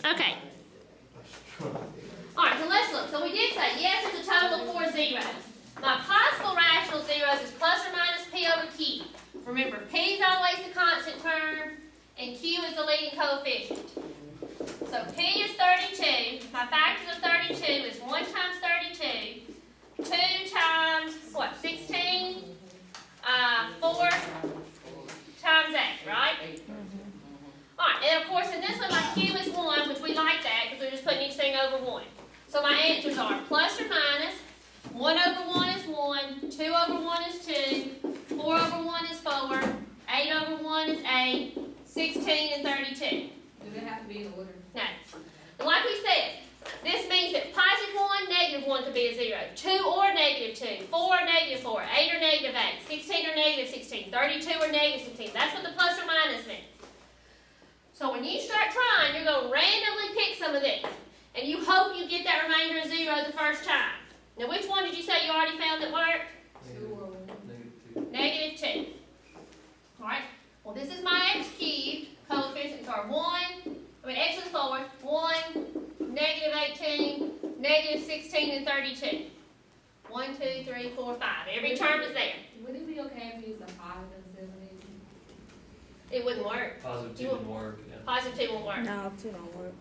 Okay. Alright, so let's look. So we did say, yes, there's a total of 4 zeros. My possible rational zeros is plus or minus p over q. Remember, p is always the constant term, and q is the leading coefficient. So p is 32. My factors of 32 is 1 times 32, 2 times, what, 16? 4 times 8, right? Alright, and of course in this one my q is 1, which we like that because we're just putting each thing over 1. So my answers are plus or minus, 1 over 1 is 1, 2 over 1 is 2, 4 over 1 is 4, 8 over 1 is 8, 16 and 32. Do they have to be in order? No. And like we said, this means that positive 1, negative 1 could be a 0, 2 or negative 2, 4 or negative 4, 8 or negative 8, 16 or negative 16, 32 or negative 16. That's what the plus or minus means. So when you start trying, you're going to randomly pick some of these. And you hope you get that remainder of 0 the first time. Now which one did you say you already found that worked? Negative 2. Alright, well this is my x cubed. Coefficients are x to the 4th, 1, negative 18, negative 16, and 32. 1, 2, 3, 4, 5. Every term is there. Would it be okay if you use a positive instead of negative? It wouldn't work. Positive 2 wouldn't work. Yeah. Positive 2 won't work. No, 2 don't work.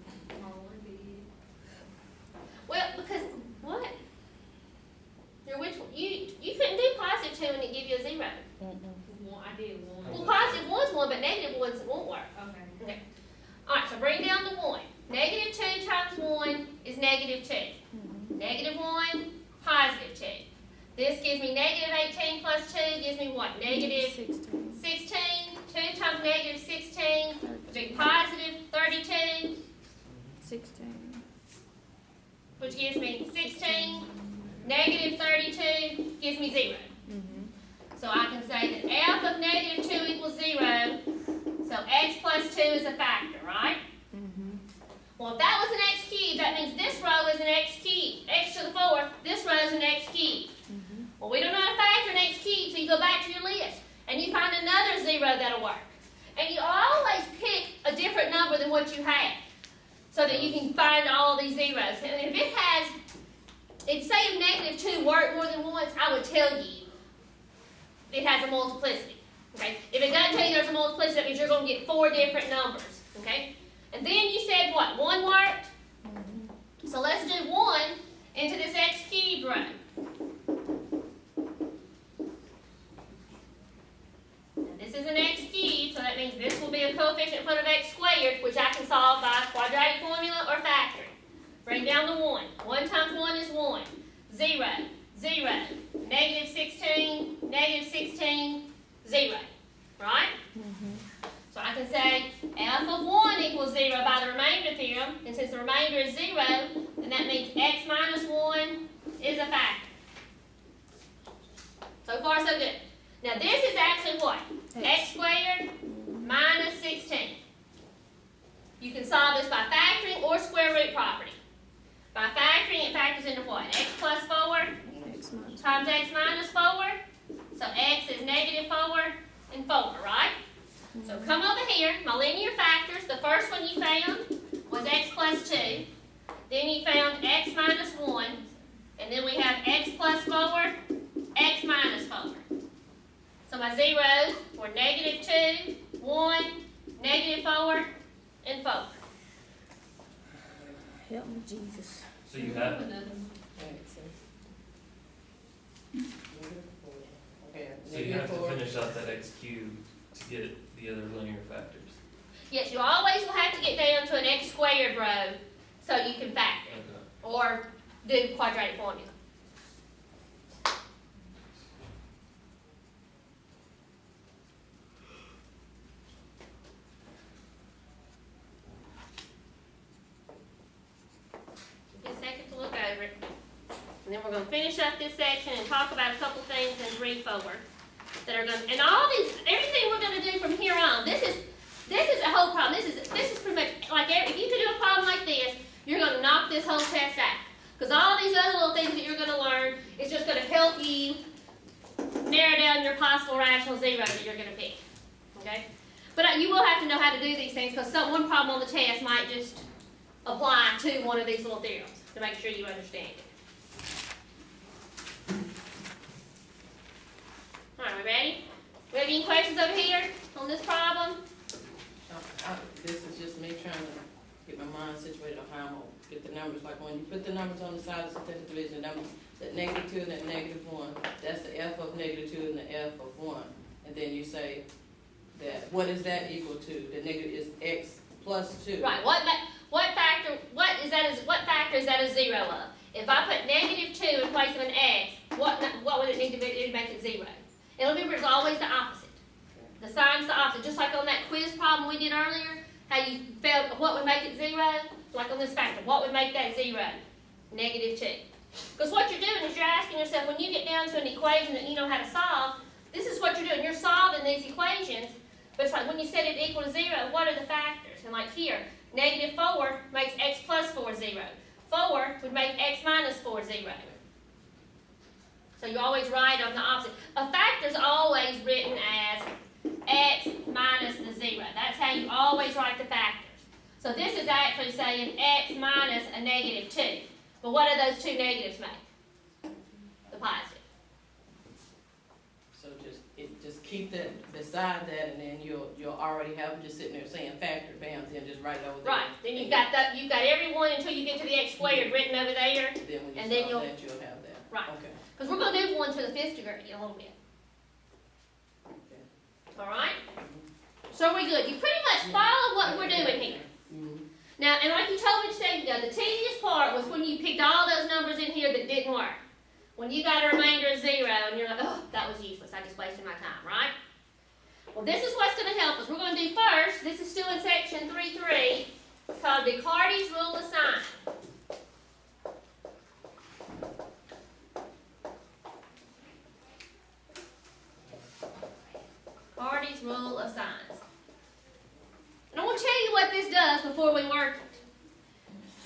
Well, because what? Which you couldn't do positive 2 and it give you a 0. I did 1. Well, positive 1's 1, but negative 1's won't work. Okay. Alright, so bring down the 1. Negative 2 times 1 is negative 2. Negative 1, positive 2. This gives me negative 18 plus 2 gives me what? Negative 16. 2 times negative 16 would be positive 32. 16. Which gives me 16. Negative 32 gives me 0. So I can say that f of negative 2 equals 0. So x plus 2 is a factor, right? Well, if that was an x cubed, that means this row is an x cubed. X to the 4th, this row is an x cubed. Well, we don't know how to factor an x cubed, so you go back to your list and you find another 0 that'll work. And you always pick a different number than what you have so that you can find all these zeros. And if it has, if say if negative 2 worked more than once, I would tell you it has a multiplicity. Okay? If it doesn't tell you there's a multiplicity, that means you're going to get 4 different numbers. Okay? And then you said what? 1 worked? So let's do 1 into this x cubed row. Now this is an x cubed, so that means this will be a coefficient in front of x squared, which I can solve by quadratic formula or factoring. Bring down the 1. 1 times 1 is 1. 0, 0, negative 16, negative 16, 0. Right? So I can say f of 1 equals 0 by the remainder theorem, and since the remainder is 0, then that means x minus 1 is a factor. So far, so good. Now this is actually what? X squared minus 16. You can solve this by factoring or square root property. By factoring, it factors into what? X plus 4 times x minus 4. So x is negative 4 and 4, right? So come over here, my linear factors, the first one you found was x plus 2. Then you found x minus 1. And then we have x plus 4, x minus 4. So my zeros were negative 2, 1, negative 4, and 4. Help me, Jesus. So you have So you have to finish out that x cubed to get the other linear factors. Yes, you always will have to get down to an x squared row so you can factor or do quadratic formula. Give me a second to look over it. And then we're going to finish up this section and talk about a couple things in 3-4 that are going to, and all these, everything we're going to do from here on. This is a whole problem. This is pretty much like if you could do a problem like this, you're going to knock this whole test out. Because all these other little things that you're going to learn is just going to help you narrow down your possible rational zeros that you're going to pick. Okay? But you will have to know how to do these things because one problem on the test might just apply to one of these little theorems to make sure you understand it. Alright, we ready? We have any questions over here on this problem? This is just me trying to get my mind situated on how I'm gonna get the numbers. Like when you put the numbers on the side of the synthetic division, that -2 and that -1, that's the f of -2 and the f of 1. And then you say that, what is that equal to? The negative is x plus 2. Right, what factor is that a 0 of? If I put -2 in place of an x, what would it need to be to make it 0? And remember, it's always the opposite. The sign's the opposite. Just like on that quiz problem we did earlier, how you felt what would make it 0? Like on this factor, what would make that 0? -2. Because what you're doing is you're asking yourself, when you get down to an equation that you know how to solve, this is what you're doing. You're solving these equations, but it's like when you set it equal to 0, what are the factors? And like here, -4 makes x plus 4 0. 4 would make x minus 4 0. So you always write on the opposite. A factor is always written as x minus the 0. That's how you always write the factors. So this is actually saying x minus a -2. But what do those two negatives make? The positive. So just keep that beside that, and then you'll already have them just sitting there saying factor, bam, then just write it over there. Right. Then you've got every one until you get to the x squared written over there. Then when you And then solve that, you'll have that. Right. Okay. Because we're going to do 1 to the 5th degree in a little bit. Okay. All right? So are we good? You pretty much follow what we're doing here. Mm-hmm. Now, and like you told me a second ago, the tedious part was when you picked all those numbers in here that didn't work. When you got a remainder of 0 and you're like, oh, that was useless. I just wasted my time, right? Well, this is what's going to help us. We're going to do first, this is still in section 3.3, called Descartes' rule of sign. Descartes' rule of signs. And I want to tell you what this does before we work it.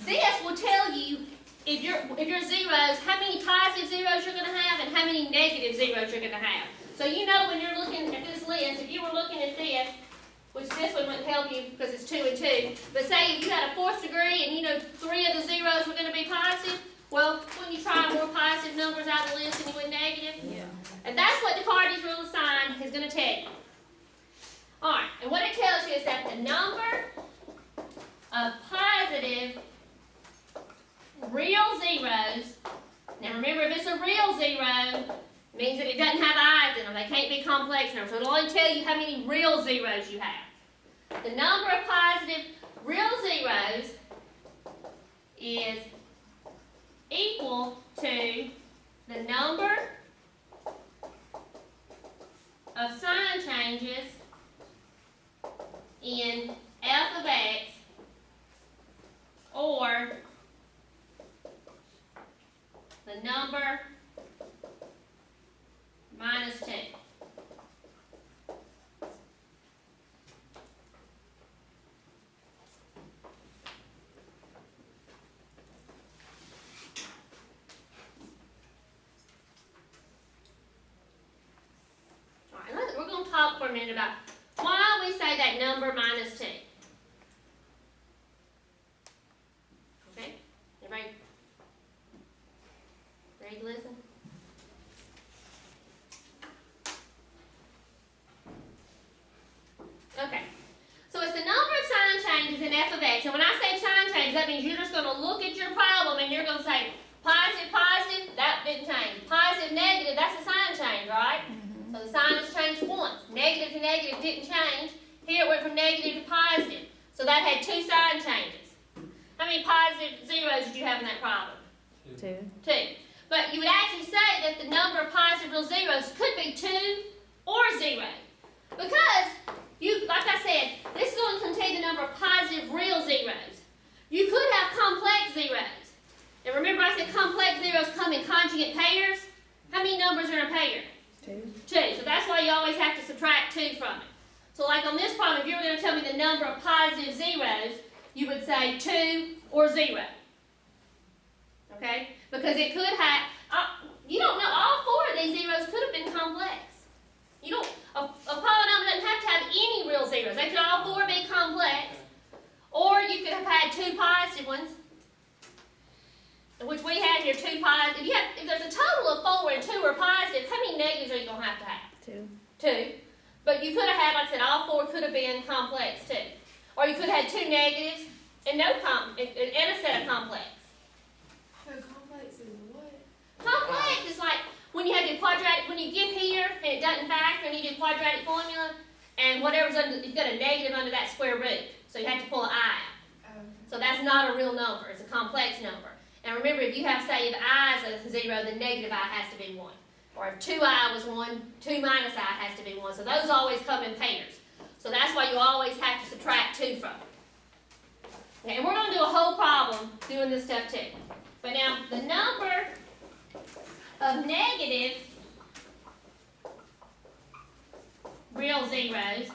This will tell you if your zeros, how many positive zeros you're going to have and how many negative zeros you're going to have. So you know when you're looking at this list, if you were looking at this, which this one wouldn't help you because it's 2 and 2, but say if you had a 4th degree and you know 3 of the zeros were going to be positive, well, wouldn't you try more positive numbers out of the list than you would negative? Yeah. And that's what Descartes' rule of sign is going to tell you. Alright, and what it tells you is that the number of positive real zeros, now remember if it's a real zero, it means that it doesn't have i's in them. They can't be complex numbers. So it'll only tell you how many real zeros you have. The number of positive real zeros is equal to the number of sign changes in f of x, or the number minus 2. Alright, we're going to talk for a minute about why we say that number minus 2. Okay? Everybody ready to listen? Okay. So it's the number of sign changes in f of x. And when I say sign changes, that means you're just going to look at your problem and you're going to say positive, positive, that didn't change. Positive, negative, that's a sign change, right? So the sign has changed once. Negative to negative didn't change. Here it went from negative to positive. So that had 2 sign changes. How many positive zeros did you have in that problem? 2. 2. But you would actually say that the number of positive real zeros could be 2 or 0. Because, like I said, this is going to contain the number of positive real zeros. You could have complex zeros. And remember I said complex zeros come in conjugate pairs? How many numbers are in a pair? 2. 2. So that's why you always have to subtract 2 from it. So like on this problem, if you were going to tell me the number of positive zeros, you would say 2 or 0. Okay? Because it could have, you don't know, all 4 of these zeros could have been complex. You don't, a polynomial doesn't have to have any real zeros. They could all 4 be complex. Or you could have had 2 positive negative ones, which we had here 2 positive. If there's a total of 4 and 2 are positive, how many negatives are you going to have? 2. 2. But you could have had, like I said, all 4 could have been complex too. Or you could have had 2 negatives and no and a set of complex. So complex is what? Complex is like when you have the quadratic, when you get here and it doesn't factor and you do quadratic formula and whatever's under, you've got a negative under that square root. So you have to pull an I out. So that's not a real number, it's a complex number. And remember, if you have, say, if I is a 0, then negative I has to be 1. Or if 2I was 1, 2 minus I has to be 1. So those always come in pairs. So that's why you always have to subtract 2 from it. Okay, and we're going to do a whole problem doing this stuff too. But now, the number of negative real zeros.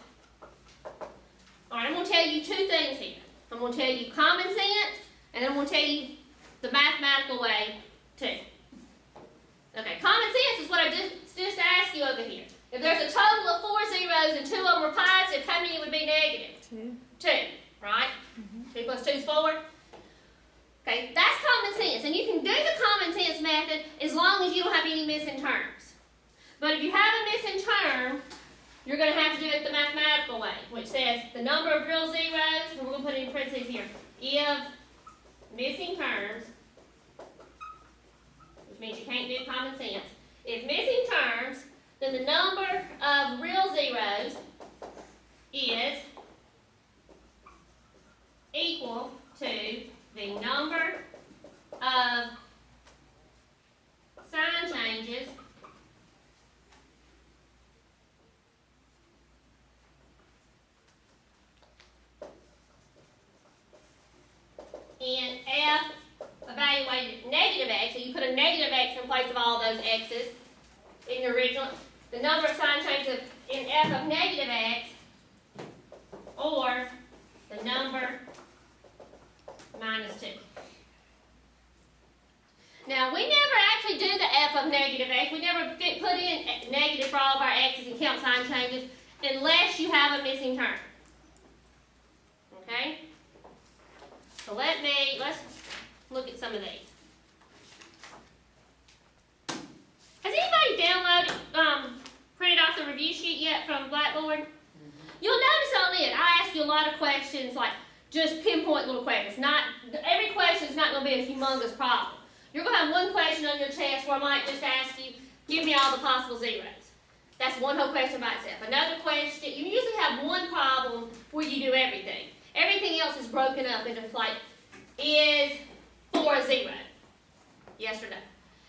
Alright, I'm going to tell you 2 things here. I'm going to tell you common sense, and I'm going to tell you the mathematical way too. Okay, common sense is what I just asked you over here. If there's a total of 4 zeros and 2 of them are positive, how many would be negative? 2. 2, right? 2 plus 2 is 4. Okay, that's common sense. And you can do the common sense method as long as you don't have any missing terms. But if you have a missing term, you're going to have to do it the mathematical way, which says the number of real zeros, and we're going to put it in parentheses here, if missing terms, which means you can't do common sense, if missing terms, then the number of real zeros is equal to the number of sign changes in f evaluated negative x, so you put a negative x in place of all those x's in your original, the number of sign changes in f of negative x, or the number minus 2. Now, we never actually do the f of negative x. We never put in negative for all of our x's and count sign changes unless you have a missing term. Okay? So let's look at some of these. Has anybody downloaded, printed off the review sheet yet from Blackboard? You'll notice on it, I ask you a lot of questions, like just pinpoint little questions. Not every question is not going to be a humongous problem. You're going to have one question on your test where I might just ask you, give me all the possible zeros. That's one whole question by itself. Another question, you usually have one problem where you do everything. Everything else is broken up into like, is 4 a 0? Yes or no?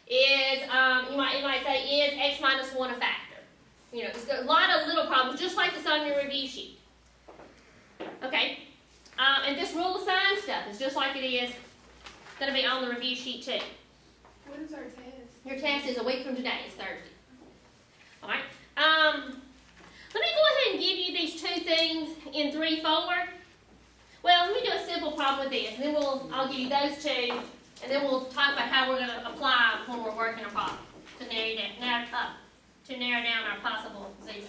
Is, you might say, is x minus 1 a factor? You know, there's a lot of little problems, just like this on your review sheet. Okay? And this rule of sign stuff is just like it is going to be on the review sheet too. When is our test? Your test is a week from today. It's Thursday. All right. Let me go ahead and give you these 2 things in 3-4. Well, let me do a simple problem with this, and then I'll give you those 2, and then we'll talk about how we're going to apply when we're working a problem to narrow down our possible zeros.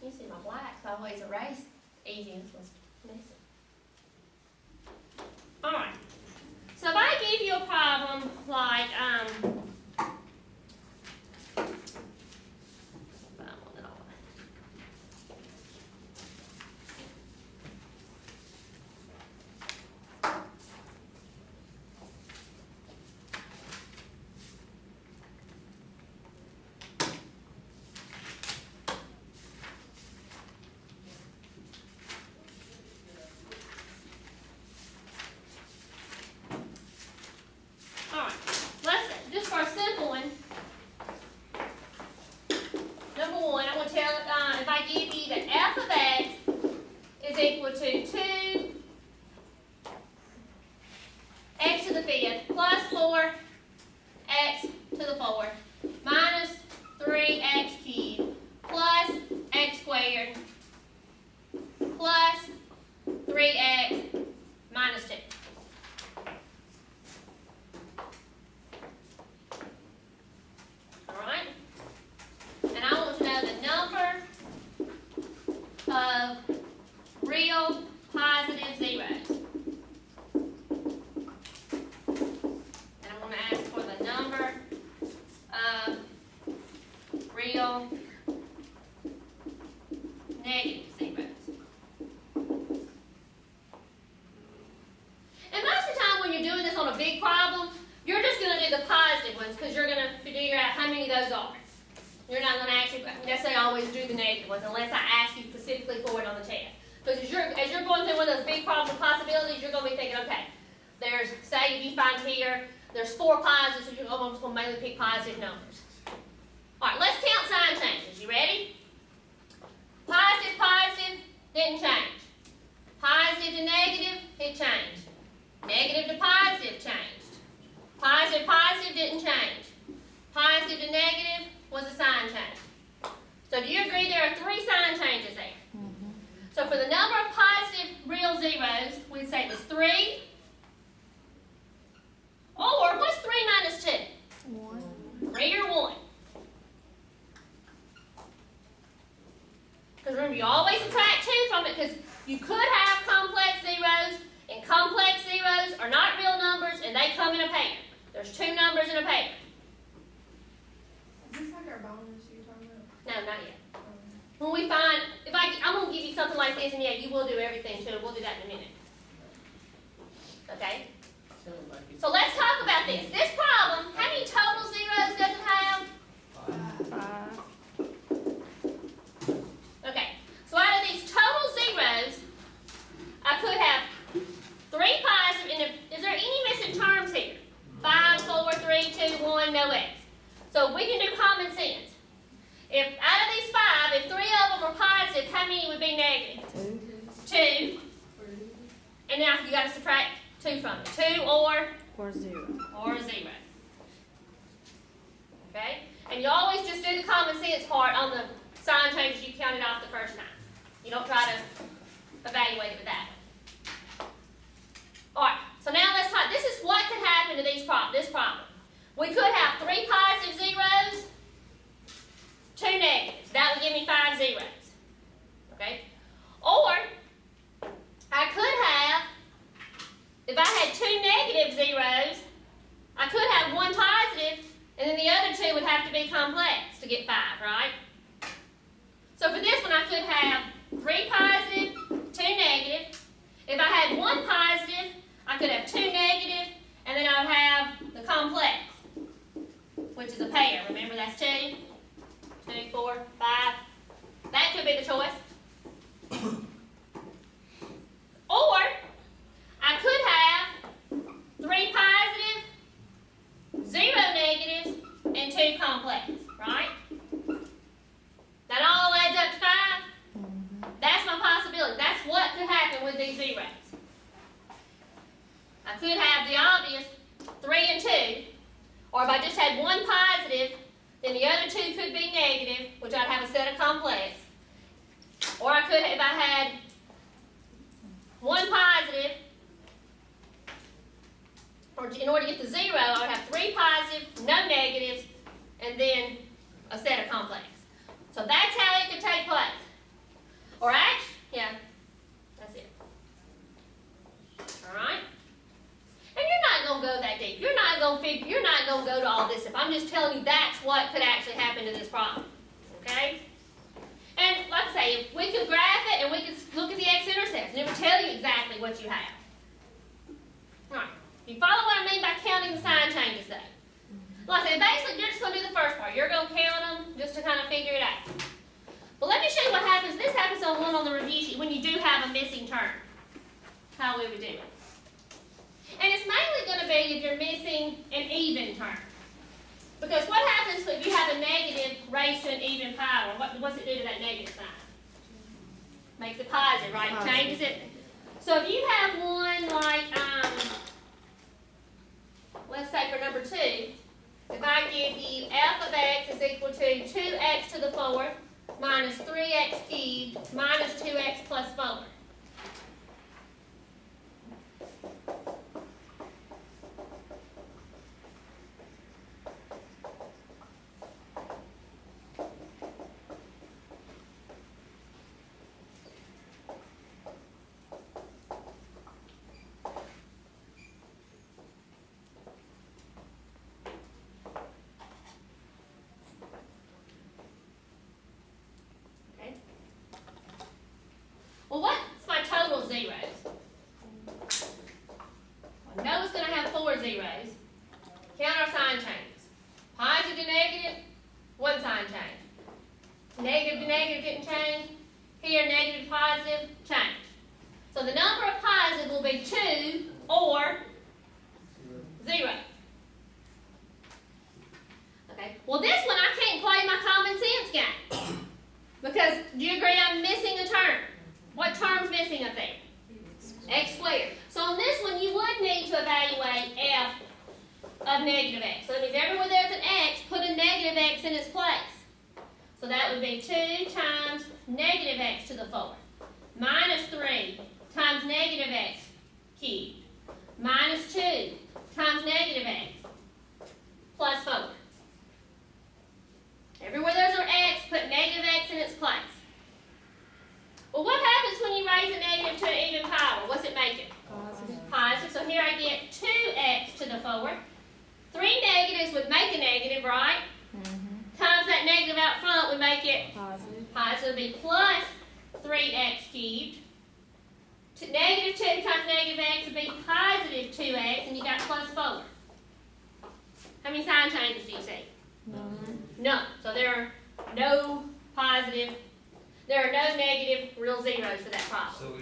You see my black's always erased easy, and this one's missing. Alright. So if I give you a problem like, those are. You're not going to actually necessarily always do the negative ones unless I ask you specifically for it on the test. Because as you're going through one of those big problems of possibilities, you're going to be thinking, okay, there's, say if you find here, there's 4 positives, so you're almost going to mainly pick positive numbers. All right, let's count sign changes. You ready? Positive, positive, didn't change. Positive to negative, it changed. Negative to positive, changed. Positive, positive, didn't change. Positive to negative was a sign change. So do you agree there are 3 sign changes there? Mm-hmm. So for the number of positive real zeros, we'd say it was 3. Or what's 3 minus 2? 1. 3 or 1. Because remember, you always subtract 2 from it because you could have complex zeros, and complex zeros are not real numbers, and they come in a pair. There's 2 numbers in a pair. Is this like our boundedness you're talking about? No, not yet. When we find, I'm going to give you something like this, and yeah, you will do everything too. We'll do that in a minute. Okay? So let's talk about this. This problem, how many total zeros does it have? 5. Okay, so out of these total zeros, I could have 3 positive, and is there any missing terms here? 5, 4, 3, 2, 1, no X. So we can do common sense. If out of these 5, if 3 of them are positive, how many would be negative? 2. And now you got to subtract 2 from it. 2 Or 0. or 0. Okay? And you always just do the common sense part on the sign changes you counted off the first time. You don't try to evaluate it with that. Alright, so now let's talk. This is what could happen to this problem. We could have 3 positive zeros, 2 negatives. That would give me 5 zeros. Okay? Or I could have, if I had 2 negative zeros, I could have 1 positive, and then the other 2 would have to be complex to get 5, right? So for this one, I could have 3 positive, 2 negative. If I had 1 positive, I could have 2 negative, and then I would have the complex, which is a pair. Remember, that's 2, 2, 4, 5. That could be the choice. Or I could have 3 positive, 0 negatives, and 2 complex, right? That all adds up to 5. That's my possibility. That's what could happen with these zeros. I could have the obvious 3 and 2, or if I just had 1 positive, then the other 2 could be negative, which I'd have a set of complex. Or I could, if I had 1 positive, or in order to get the 0, I would have 3 positive, no negatives, and then a set of complex. So that's how it could take place. Or actually, yeah, that's it. All right. And you're not going to go that deep. You're not going to go to all this stuff. I'm just telling you that's what could actually happen to this problem. Okay? And like I say, if we could graph it and we could look at the x-intercepts, and it would tell you exactly what you have. All right. You follow what I mean by counting the sign changes, though? Like I said, basically, you're just going to do the first part. You're going to count them just to kind of figure it out. But let me show you what happens. This happens on the review sheet when you do have a missing term. How we would do it. And it's mainly going to be if you're missing an even term. Because what happens if you have a negative raised to an even power? What's it do to that negative sign? Makes it positive, right? Positive. Changes it. So if you have one like, let's say for number 2, if I give you f of x is equal to 2x to the 4th minus 3x cubed minus 2x plus 4. Well, what Negative to negative didn't change. Here, negative to positive, change. So the number of positive will be 2 or 0. Okay, well this one I can't play my common sense game. Because, do you agree I'm missing a term? What term's missing up there? X squared. So on this one, you would need to evaluate f of negative x. So that means everywhere there's an x, put a negative x in its place. So that would be 2 times negative x to the 4th minus 3 times negative x cubed minus 2 times negative x plus 4. Everywhere there's an x, put negative x in its place. Well, what happens when you raise a negative to an even power? What's it make it? Positive. So here I get 2x to the 4th. 3 negatives would make a negative, right? Times that negative out front would make it Positive. positive. It would be plus 3x cubed. Negative 2 times negative x would be positive 2x, and you got plus 4. How many sign changes do you see? None. So there are no positive, there are no negative real zeros for that problem. So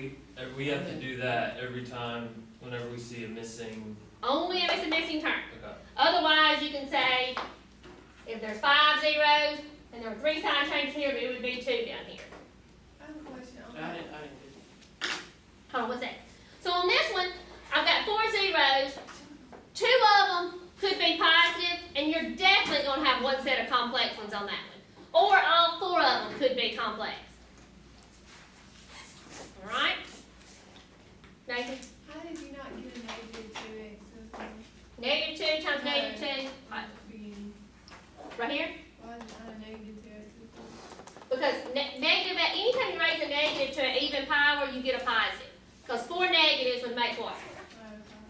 we have to do that every time, whenever we see a missing. Only if it's a missing term. Okay. Otherwise, you can say, if there's 5 zeros, and there were 3 sign changes here, it would be 2 down here. I have a question on I that. didn't do that. Hold on, what's that? So on this one, I've got 4 zeros. 2 of them could be positive, and you're definitely going to have one set of complex ones on that one. Or all 4 of them could be complex. All right? Nathan? How did you not get a negative 2x? Negative 2 times negative 2. Beginning. Right here? Why is it not a negative 2x? Because negative, anytime you raise a negative to an even power, you get a positive. Because 4 negatives would make what?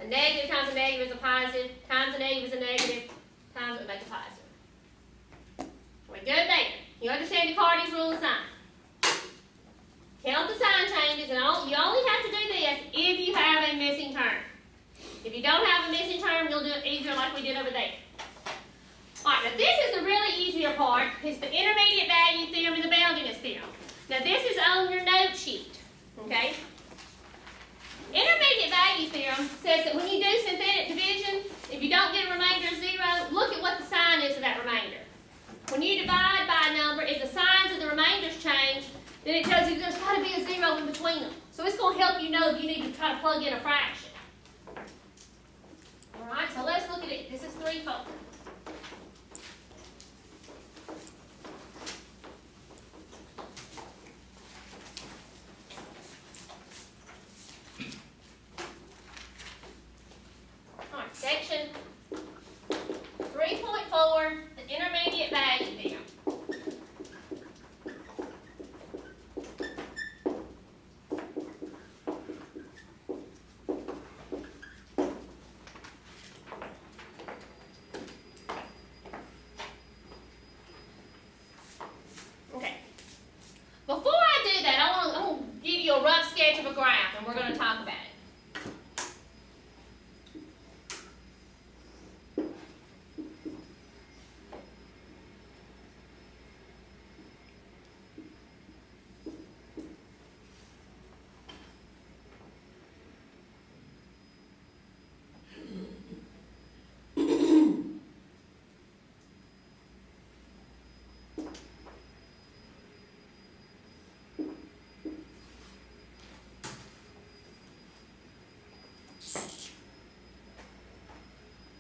A negative times a negative is a positive, times a negative is a negative, times it would make a positive. We good there. You understand Descartes' rule of sign. Count the sign changes, and you only have to do this if you have a missing term. If you don't have a missing term, you'll do it easier like we did over there. Alright, now this is the really easier part. It's the intermediate value theorem and the boundedness theorem. Now this is on your note sheet. Okay? Intermediate value theorem says that when you do synthetic division, if you don't get a remainder of 0, look at what the sign is of that remainder. When you divide by a number, if the signs of the remainders change, then it tells you there's got to be a 0 in between them. So it's going to help you know if you need to try to plug in a fraction. Alright, so let's look at it. This is 3/4. Alright, section 3.4, the intermediate value theorem. Okay. Before I do that, I'm going to give you a rough sketch of a graph, and we're going to talk about it.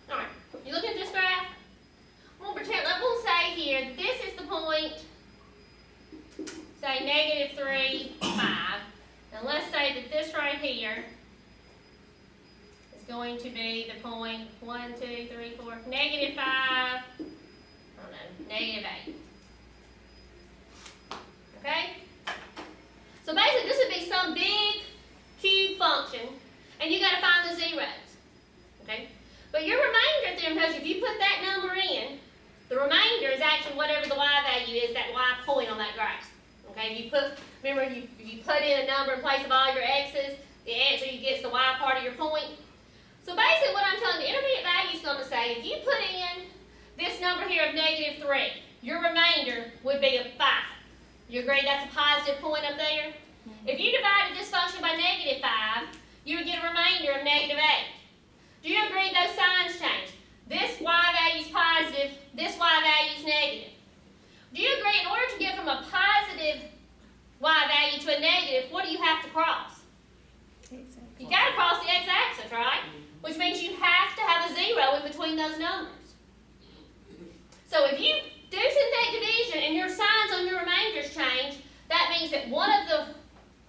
Alright, you look at this graph? I'm going to say here that this is the point, say -3, 5. And let's say that this right here is going to be the point 1, 2, 3, 4, -5, I don't know, -8. Okay? So basically this would be some big cube function, and you got to find the zeros. Okay? But your remainder theorem tells you if you put that number in, the remainder is actually whatever the y value is, that y point on that graph. Okay? If you put in a number in place of all your x's, the answer you get is the y part of your point. So basically what I'm telling the intermediate value is going to say, if you put in this number here of -3, your remainder would be a 5. You agree that's a positive point up there? If you divided this function by negative 5, you would get a remainder of negative 8. Do you agree those signs change? This y value is positive, this y value is negative. Do you agree in order to get from a positive y value to a negative, what do you have to cross? You've got to cross the x-axis, right? Which means you have to have a 0 in between those numbers. So if you do synthetic division and your signs on your remainders change, that means that one of the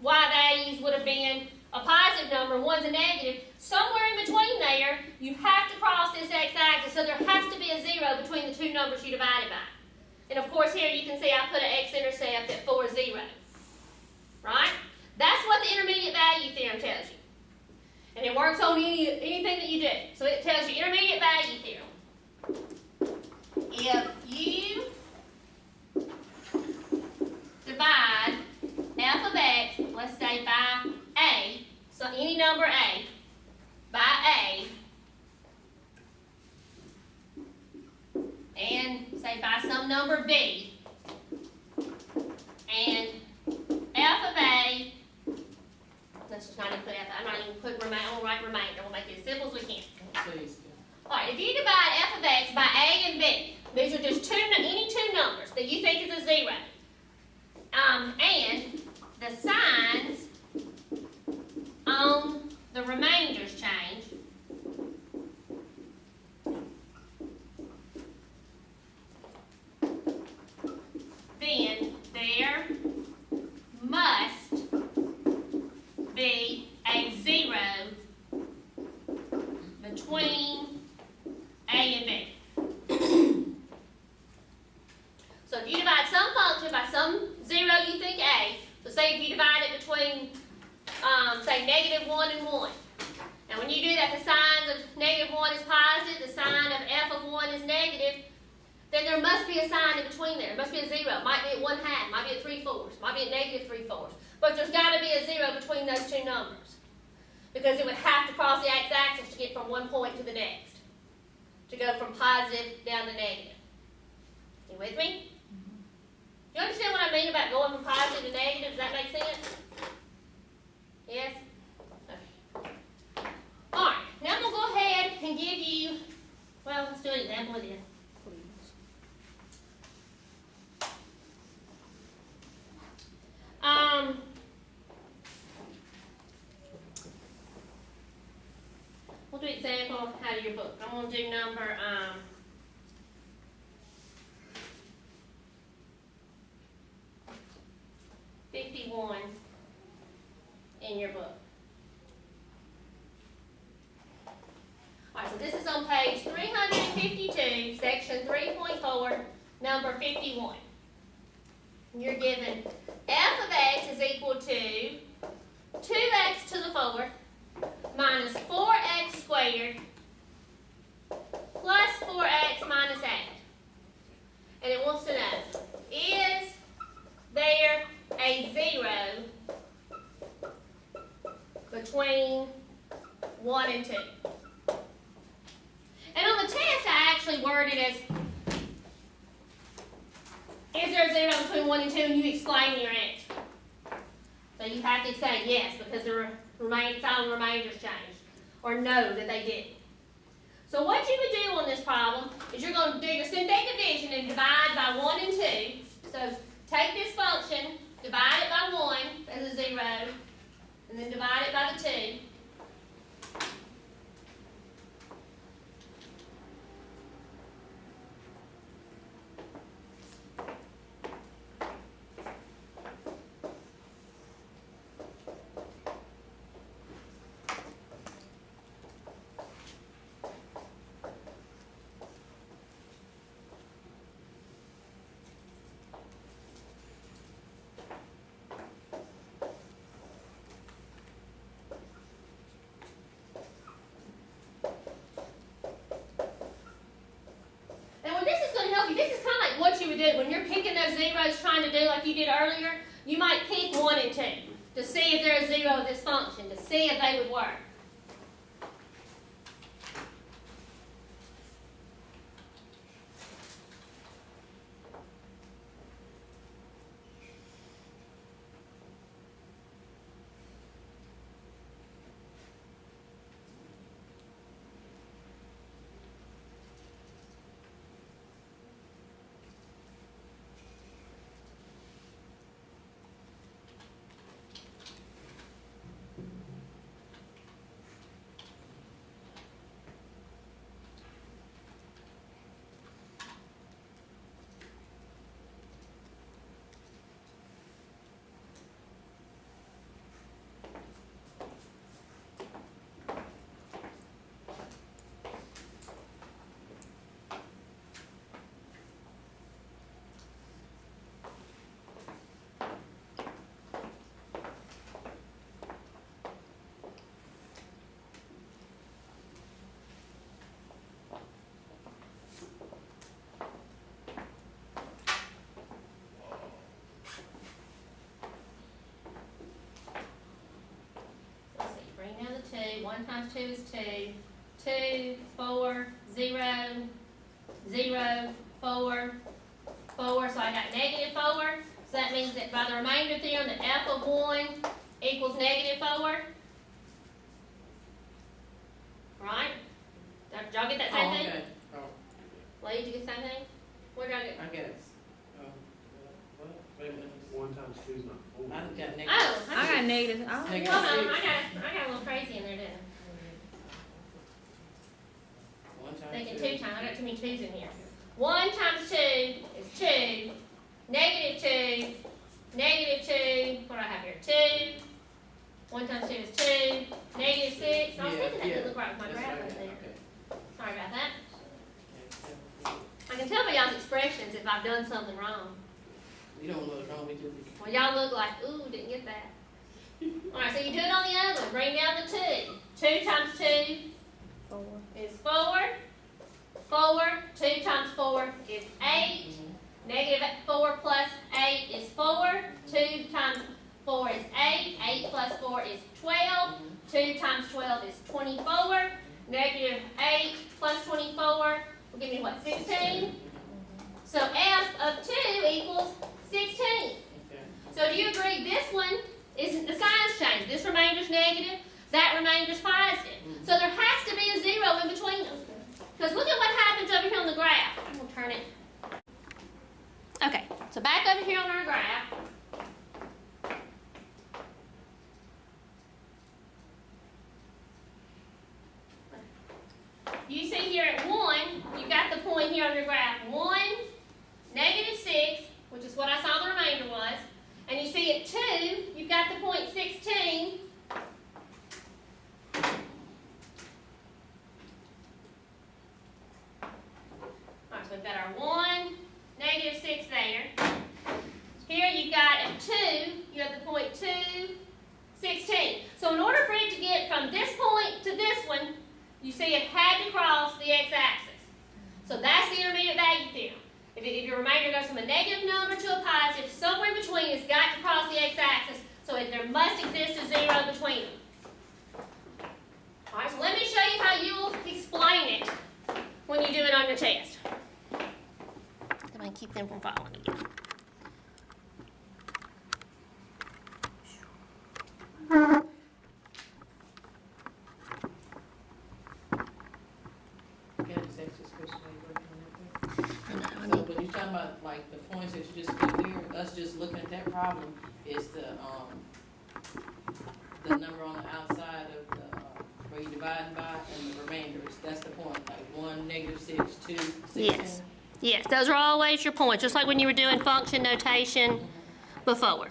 y values would have been a positive number, one's a negative. Somewhere in between there, you have to cross this x-axis, so there has to be a 0 between the two numbers you divided by. And of course here you can see I put an x-intercept at 4, 0. Right? That's what the intermediate value theorem tells you. And it works on anything that you do. So it tells you intermediate value theorem. If you divide f of x, let's say by a, so any number a, by a, and say by some number b, and f of a, let's just not even put f, I'm not even putting remainder, I'm going to write remainder, we'll make it as simple as we can. Please. Alright, if you divide f of x by a and b, these are just any two numbers that you think is a 0. And the signs on the remainders change. Then there must be a 0 between a and b. So if you divide some function by some 0 you think a, so say if you divide it between, say negative 1 and 1. Now when you do that, the sign of negative 1 is positive, the sign of f of 1 is negative, then there must be a sign in between there. There must be a 0. It might be at 1/2, might be at 3/4, might be at negative 3/4. But there's got to be a 0 between those two numbers. Because it would have to cross the x-axis to get from one point to the next. To go from positive down to negative. You with me? Do you understand what I mean about going from positive to negative? Does that make sense? Yes? Okay. Alright, now I'm going to go ahead and give you, well, let's do an example of this. We'll do example out of your book. I'm going to do number 51 in your book. Alright, so this is on page 352, section 3.4, number 51. You're given f of x is equal to 2x to the 4th minus 4x squared plus 4x minus 8. And it wants to know, is there a 0 between 1 and 2? And on the test, I actually worded it as, is there a 0 between 1 and 2? And you explain your answer. So you have to say yes, because the sign of remainders changed. Or no, that they didn't. So what you would do on this problem is you're going to do your synthetic division and divide by 1 and 2. So take this function, divide it by 1, that's a 0, and then divide it by the 2. What you would do when you're picking those zeros, trying to do like you did earlier, you might pick 1 and 2 to see if there's a 0 of this function, to see if they would work. 1 times 2 is 2. 2, 4, 0, 0, 4, 4. So I got negative 4. So that means that by the remainder theorem, that f of 1 equals negative 4. Right? Did y'all get that same thing? Okay. Lee, did you get the same thing? Where did I get? I guess. What? Wait a minute. 1 times 2 is not 4. I got negative. Oh, I got negative. Negative hold on, 6. I got a little crazy in there, didn't I? 1 times Thinking 2. 2 times, I got too many 2's in here. 1 times 2 is 2, negative 2, negative 2, what do I have here? 2, 1 times 2 is 2, negative 6. I was thinking that didn't look right with my That's graph what I up got. there. Okay. Sorry about that. I can tell by y'all's expressions if I've done something wrong. You don't know what's wrong with you. Well, y'all look like, ooh, didn't get that. Alright, so you do it on the other one. Bring down the 2. 2 times 2 4. is 4. 4. 2 times 4 is 8. Negative 4 plus 8 is 4. 2 times 4 is 8. 8 plus 4 is 12. 2 times 12 is 24. Negative 8 plus 24 will give me what, 16? So f of 2 equals 16. Okay. So do you agree this one isn't the signs change? This remainder's negative, that remainder's positive. So there has to be a 0 in between them. Because look at what happens over here on the graph. I'm going to turn it. Okay, so back over here on our graph. You see here at 1, you got the point here on your graph. 1, negative 6, which is what I saw the remainder was. And you see at 2, you've got the point 16. Alright, so we've got our 1, negative 6 there. Here you've got at 2, you have the point 2, 16. So in order for it to get from this point to this one, you see it had to cross the x-axis. So that's the intermediate value theorem. If your remainder goes from a negative number to a positive, somewhere in between it's got to cross the x-axis. So there must exist a 0 between them. Alright, so let me show you how you'll explain it when you do it on your test. I'm going to keep them from falling again. Can I just ask this question while you're working on that thing? So when you're talking about like the points that you just put there, us just looking at that problem is the number on the outside of the where you're dividing by and the remainders. That's the point. Like 1, negative 6, 2, 16. Yes. Yes, those are always your points, just like when you were doing function notation before.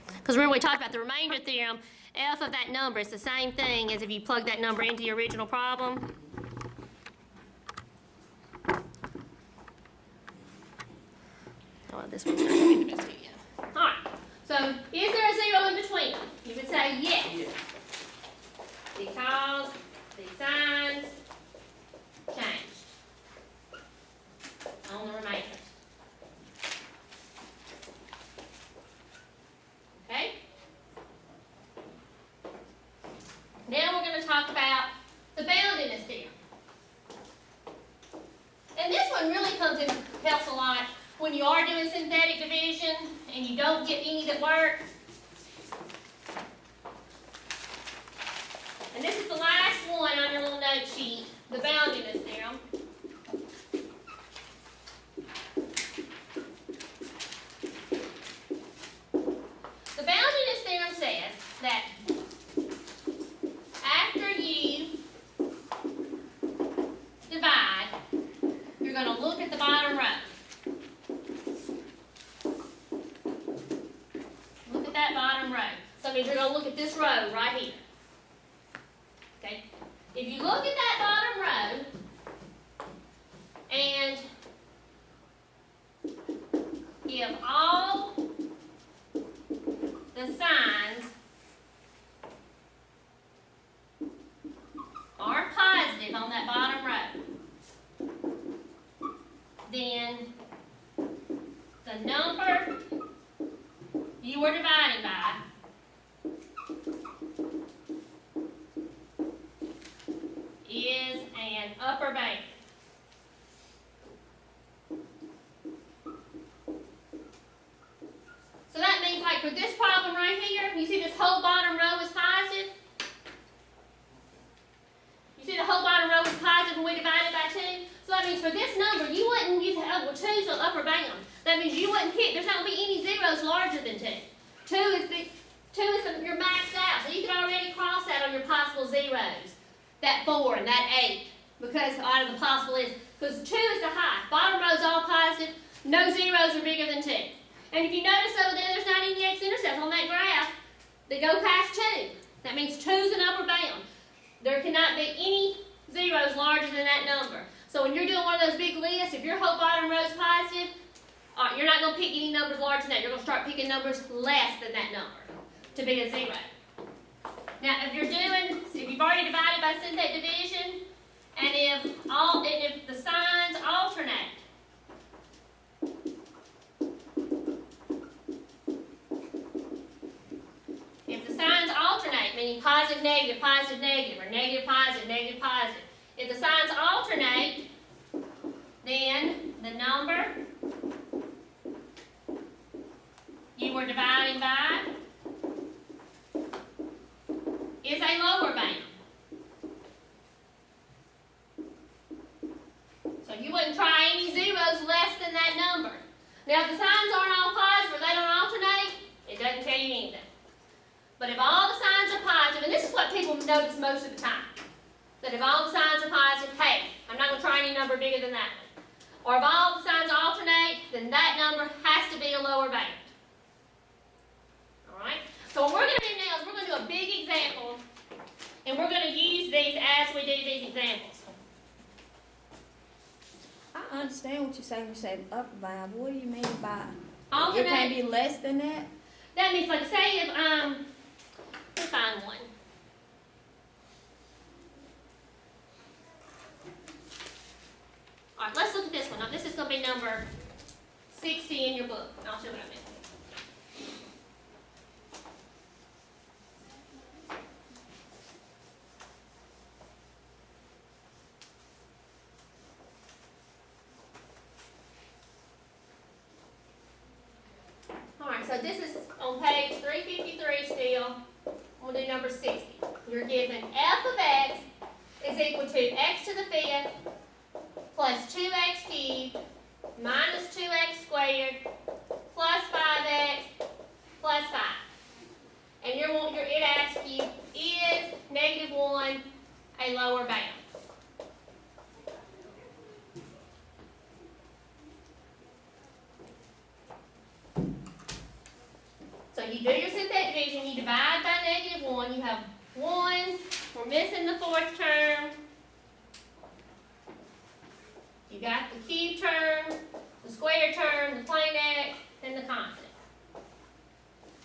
Because remember we talked about the remainder theorem, f of that number is the same thing as if you plug that number into the original problem. Oh, this one's not going to be the best video. Alright, so is there a 0 in between them? You would say yes. Yeah. Because the signs changed on the remainders. Okay? Now we're going to talk about the boundedness theorem. And this one really comes in helps a lot when you are doing synthetic division and you don't get any that work. And this is the last one on your little note sheet, the boundedness theorem. The boundedness theorem says that after you divide, you're going to look at the bottom row. Look at that bottom row. So that means you're going to look at this row right here. Okay? If you look at that bottom row and give all the signs are positive on that bottom row, then the number you were dividing by for this problem right here, you see this whole bottom row is positive? You see the whole bottom row is positive and we divided by 2? So that means for this number, you wouldn't use, well, 2 is the upper bound. That means you wouldn't pick, there's not going to be any zeros larger than 2. 2 is your maxed out. So you can already cross that on your possible zeros. That 4 and that 8. Because out of the possible is, because 2 is the high. Bottom row is all positive. No zeros are bigger than 2. And if you notice over there, there's not any x-intercepts on that graph that go past 2. That means 2 is an upper bound. There cannot be any zeros larger than that number. So when you're doing one of those big lists, if your whole bottom row is positive, you're not going to pick any numbers larger than that. You're going to start picking numbers less than that number to be a 0. Now, if you've already divided by synthetic division, and if the signs alternate, if the signs alternate, meaning positive, negative, or negative, positive, if the signs alternate, then the number you were dividing by is a lower bound. So you wouldn't try any zeros less than that number. Now, if the signs aren't all positive or they don't alternate, it doesn't tell you anything. But if all the signs are positive, and this is what people notice most of the time, that if all the signs are positive, hey, I'm not going to try any number bigger than that one. Or if all the signs alternate, then that number has to be a lower bound. Alright? So what we're going to do now is we're going to do a big example, and we're going to use these as we do these examples. I understand what you're saying when you say upper bound, but what do you mean by Alternate. it can't be less than that? That means, like, say if, let's find one. Alright, let's look at this one. Now, this is going to be number 60 in your book. I'll show what I meant. Alright, so this is on page 353 still. We'll do number 60. You're given f of x is equal to x to the 5th plus 2x cubed minus 2x squared plus 5x plus 5. And it asks you, is -1 a lower bound? So you do your synthetic division, you divide by -1, you have 1, we're missing the 4th term. You got the cube term, the square term, the plain x, and the constant.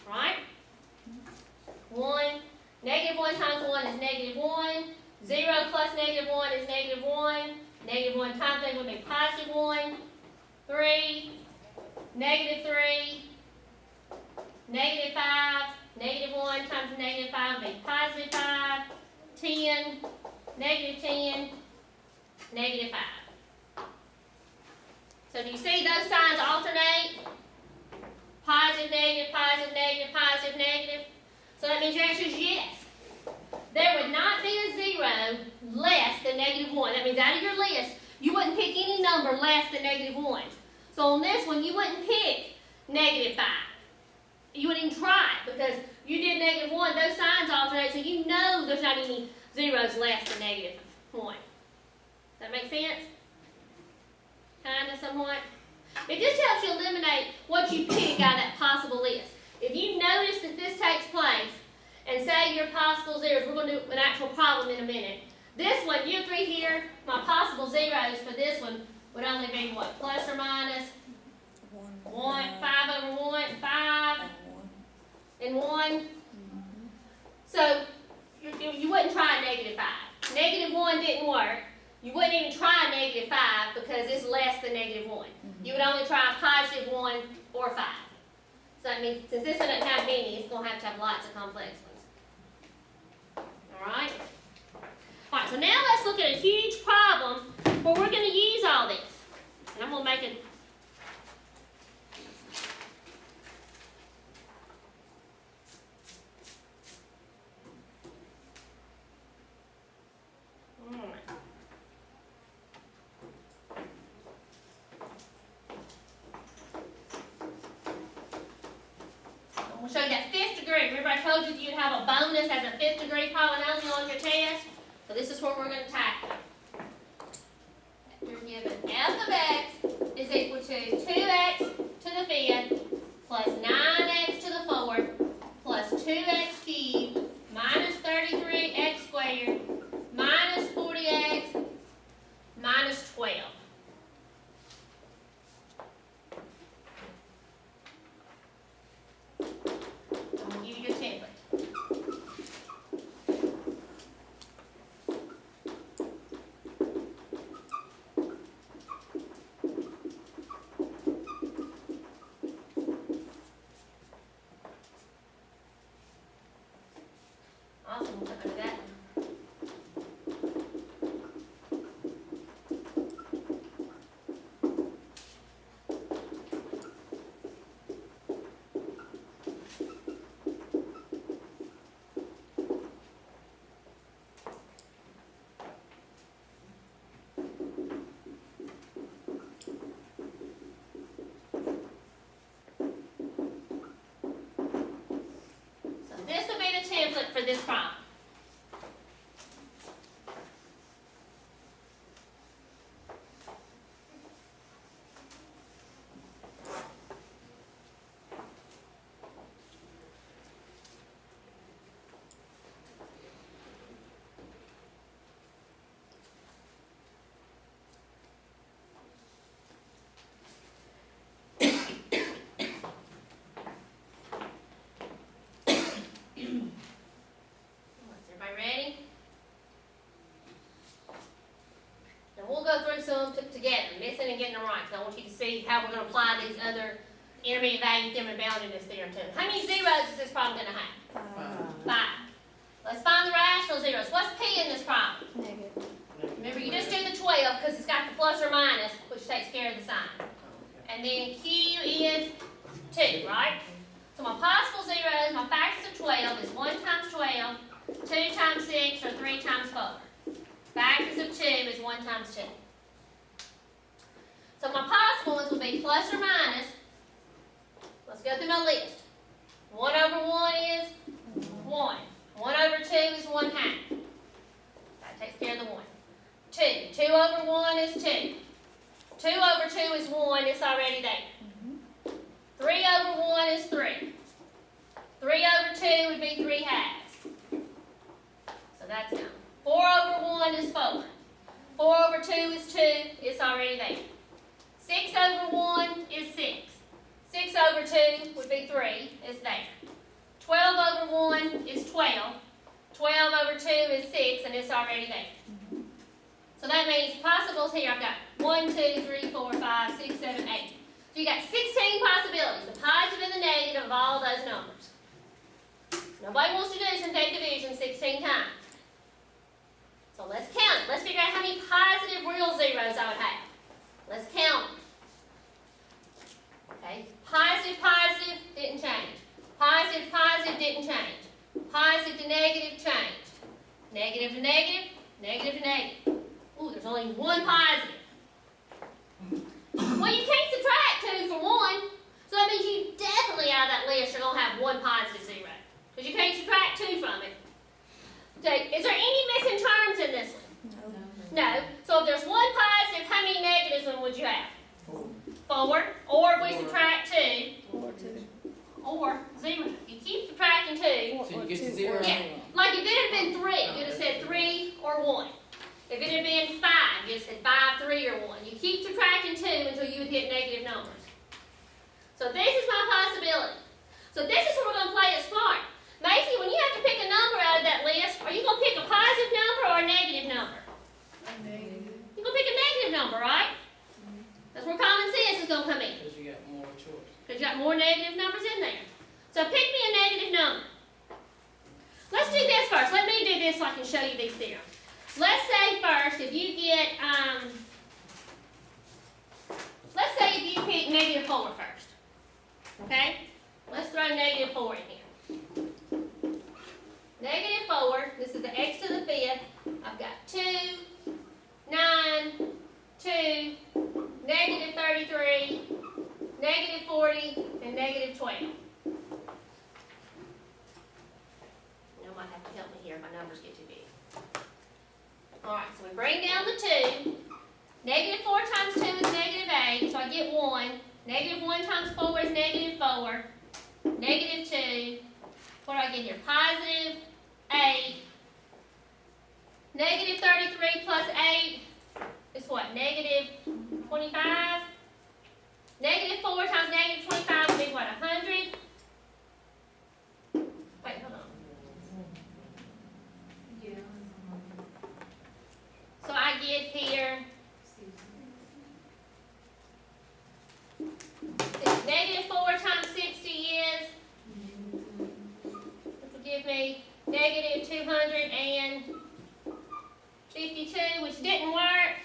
Right? 1, -1 times 1 is -1, 0 plus -1 is -1, -1 times it would be +1, 3, -3, -5, -1 times -5 would be +5, 10, -10, -5. So do you see those signs alternate? Positive, negative, positive, negative, positive, negative. So that means your answer is yes. There would not be a 0 less than -1. That means out of your list, you wouldn't pick any number less than -1. So on this one, you wouldn't pick -5. You wouldn't even try it because you did -1. Those signs alternate, so you know there's not any zeros less than -1. Does that make sense? Kind of, somewhat. It just helps you eliminate what you pick out of that possible list. If you notice that this takes place, and say your possible zeros, we're going to do an actual problem in a minute. This one, you agree here, my possible zeros for this one would only be what? Plus or minus 1, 5 over 1, 5, and 1. So you wouldn't try -5. -1 didn't work. You wouldn't even try -5 because it's less than -1. You would only try +1 or 5. So that means since this one doesn't have many, it's going to have lots of complex ones. Alright? Alright, so now let's look at a huge problem where we're going to use all this. And I'm going to make it. gonna show you that fifth degree. Remember I told you that you'd have a bonus as a fifth degree polynomial on your test? So this is what we're gonna tackle. You're given f of x is equal to 2x to the fifth plus 9x to the fourth plus 2x cubed minus 33x squared minus 40x minus 12. I'm going to give you your template. Awesome, we'll put under that. So this will be the template for this problem. Everybody ready? Now we'll go through some together, missing and getting them right, because I want you to see how we're going to apply these other intermediate value theorem and boundedness theorem to them. How many zeros is this problem going to have? 5. Let's find the rational zeros. What's p in this problem? Negative. Remember, you just do the 12 because it's got the plus or minus, which takes care of the sign. And then q is 2, right? So my possible zeros, my factors of 12 is 1 times 12, 2 times 6, or 3 times 4. Factors of 2 is 1 times 2. So my possible ones will be plus or minus. Let's go through my list. 1 over 1 is 1. 1 over 2 is 1 half. That takes care of the 1. 2. 2 over 1 is 2. 2 over 2 is 1. It's already there. 3 over 1 is 3. 3 over 2 would be 3 halves. So that's done. 4 over 1 is 4. 4 over 2 is 2. It's already there. 6 over 1 is 6. 6 over 2 would be 3. It's there. 12 over 1 is 12. 12 over 2 is 6, and it's already there. So that means possibles here, I've got 1, 2, 3, 4, 5, 6, 7, 8. So you got 16 possibilities, the positive and the negative of all those numbers. Nobody wants to do synthetic division 16 times. So let's count it. Let's figure out how many positive real zeros I would have. Let's count them. Okay, positive, positive, didn't change. Positive, positive, didn't change. Positive to negative, changed. Negative to negative, negative to negative. Ooh, there's only one positive. Well, you can't subtract 2 from 1. So that means you definitely, out of that list, you're going to have one positive zero. Because you can't subtract 2 from it. Okay, is there any missing terms in this one? No. So if there's one positive, how many negatives would you have? 4. Or if we subtract 2. Or 0. You keep subtracting 2. So you get to 0? Yeah. Like if it had been 3, you'd have said 3 or 1. If it had been 5, you'd have said 5, 3, or 1. You keep subtracting 2 until you would hit negative numbers. So this is my possibility. So this is where we're going to play it smart. Macy, when you have to pick a number out of that list, are you going to pick a positive number or a negative number? A negative. You're going to pick a negative number, right? That's where common sense is going to come in. Because you got more choice. Because you got more negative numbers in there. So pick me a negative number. Let's do this first. Let me do this so I can show you these theorems. Let's say first, if you get, let's say if you pick negative 4 first. Okay? Let's throw negative 4 in here. Negative 4, this is the x to the 5th. I've got 2, 9, 2, negative 33, negative 40, and negative 12. here if my numbers get too big. Alright, so we bring down the 2. Negative 4 times 2 is negative 8, so I get 1. Negative 1 times 4 is negative 4. Negative 2. What do I get here? Positive 8. Negative 33 plus 8 is what? Negative 25? Negative 4 times negative 25 would be what? 100? Wait, hold on. Yeah. So I get here negative 4 times 60 is, this will give me negative 252, which didn't work.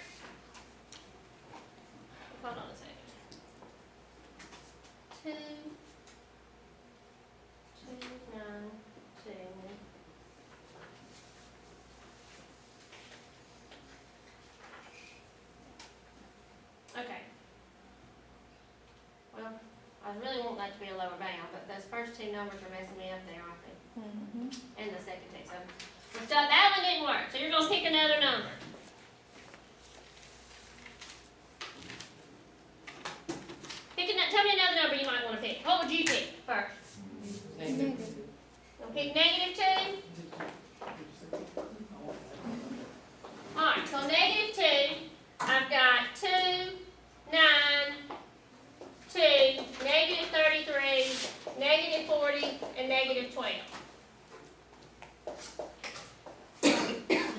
Hold on a second. 2, 2, 9, 2. Okay. Well, I really want that to be a lower bound, but those first 2 numbers are messing me up there, I think. Mm-hmm. And the second 2. So that one didn't work. So you're going to pick another number. Tell me another number you might want to pick. What would you pick first? Negative. You'll pick negative 2? Alright, so negative 2, I've got 2, 9, 2, negative 33, negative 40, and negative 12.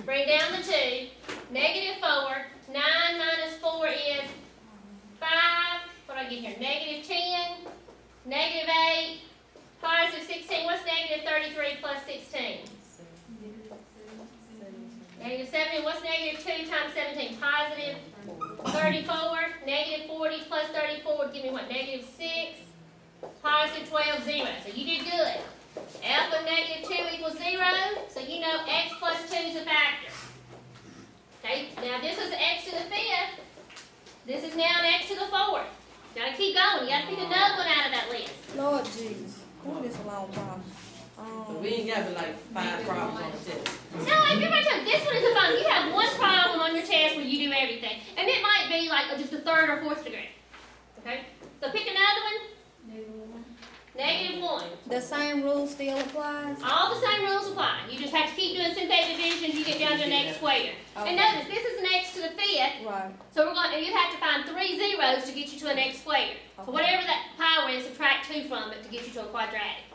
Bring down the 2, negative 4, 9 minus 4 is 5, what do I get here? Negative 10, negative 8, positive 16, what's negative 33 plus 16? Negative 7, what's negative 2 times 17? Positive 34, negative 40 plus 34 would give me what? Negative 6, positive 12, 0. So you did good. F of negative 2 equals 0, so you know x plus 2 is a factor. Okay, now this is x to the 5th. This is now an x to the 4th. You gotta keep going. You gotta pick another one out of that list. Lord Jesus, what is a long problem? So we ain't got but like 5 problems on the test. No, everybody tell me, this one is a fun. You have one problem on your test where you do everything. And it might be like just a 3rd or 4th degree. Okay? So pick another one. Negative 1. The same rule still applies? All the same rules apply. You just have to keep doing synthetic division until you get down to an x squared. And notice, this is an x to the 5th. Right. So and you'd have to find 3 zeros to get you to an x squared. So whatever that power is, subtract 2 from it to get you to a quadratic.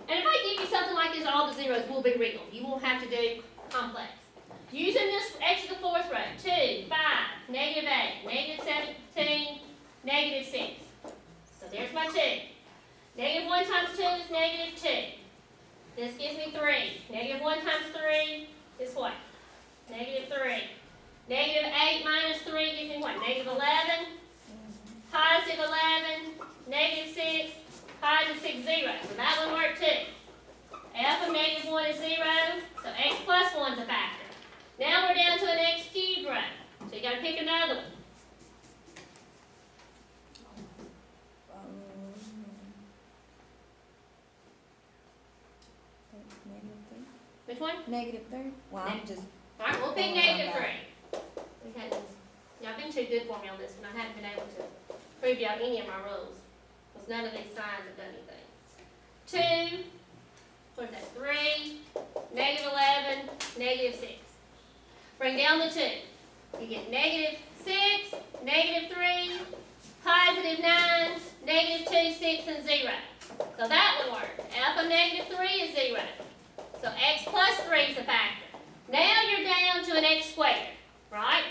And if I give you something like this, all the zeros will be real. You won't have to do complex. Using this x to the 4th row, 2, 5, negative 8, negative 17, negative 6. So there's my 2. Negative 1 times 2 is negative 2. This gives me 3. Negative 1 times 3 is what? Negative 3. Negative 8 minus 3 gives me what? Negative 11. Positive 11. Negative 6. Positive 6, 0. So that one worked too. F of negative 1 is 0. So x plus 1 is a factor. Now we're down to an x cubed row. So you got to pick another one. Which one? Negative 3? Well, I'm just, All right, we'll pick negative 3. Y'all been too good for me on this one. I haven't been able to prove y'all any of my rules. Because none of these signs have done anything. 2, what is that? 3, negative 11, negative 6. Bring down the 2. You get negative 6, negative 3, positive 9, negative 2, 6, and 0. So that would work. F of negative 3 is 0. So x plus 3 is a factor. Now you're down to an x squared, right?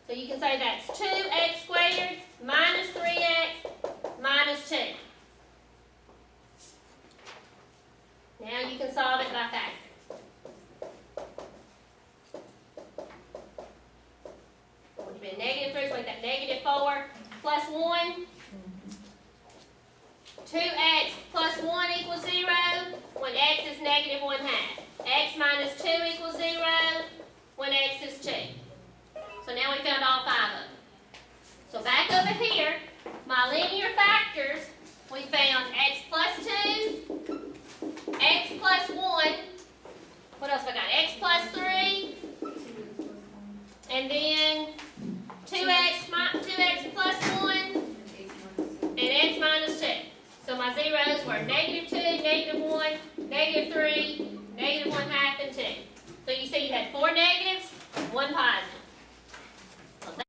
So you can say that's 2x squared minus 3x minus 2. Now you can solve it by factors. Would have been negative 3, so like that negative 4 plus 1. 2x plus 1 equals 0 when x is negative 1/2. X minus 2 equals 0 when x is 2. So now we found all 5 of them. So back over here, my linear factors, we found x plus 2, x plus 1. What my zeros were -2, -1, -3, -1/2, and 2. So you see you had 4 negatives, 1 positive.